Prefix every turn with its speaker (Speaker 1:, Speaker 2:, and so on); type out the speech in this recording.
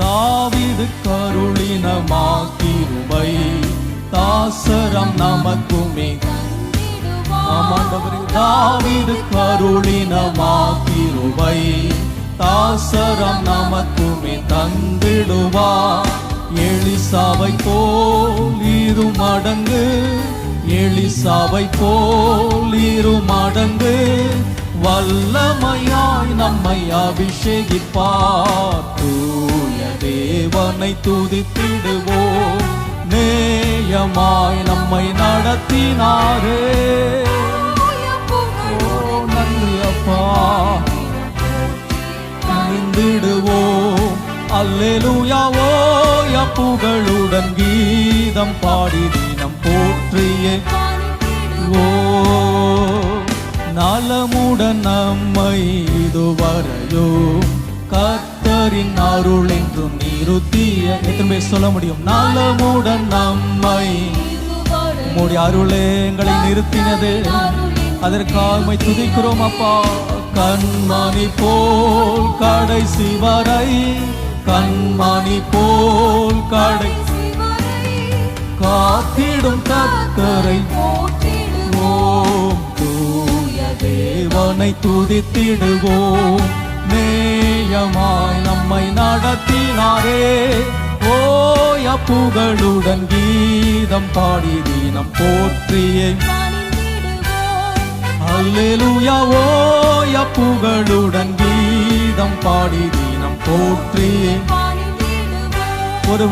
Speaker 1: தாவீது கருளினமாக்கிருபை தாசரம் நமக்குமே. ஆமாண்டவரே, தாவீது கருளினமாக்கிருபை தாசரம் நமக்குமே தந்திடுவார். எலிசாவை போல் இரு மடங்கு, எலிசாவை போல் இரு மடங்கு வல்லமையாய் நம்மை அபிஷேகிப்பார். தூய தேவனை துதித்திடுவோம், நேயமாய் நம்மை நடத்தினாரே. நன்றி அப்பா, அறிந்திடுவோம். அல்லேலூயா, ஓய புகழுடன் கீதம் பாடி தினம் போற்றியே. ஓ நலமுடன் நம்மை இதுவரையோ கர்த்தரின் அருள் என்று நிறுத்திய. எத்தனை பேர் சொல்ல முடியும்? நலமுடன் நம்மை உம்முடைய அருளே எங்களை நிறுத்தினது, அதற்காக துதிக்கிறோம் அப்பா. கண்மணி போல் கடைசி வரை, கண்மணி போல் கடைசி வரை காத்திடும் கர்த்தரை போற்றிடுவோம். தூய தேவனை துதித்திடுவோம், நேயமாய் நம்மை நடத்தினாரே. ஓய புகழுடன் கீதம் பாடி தினம் போற்றியே. அல்லேலூயா, ஓய புகழுடன் கீதம் பாடி தினம் போற்றியே. ஒரு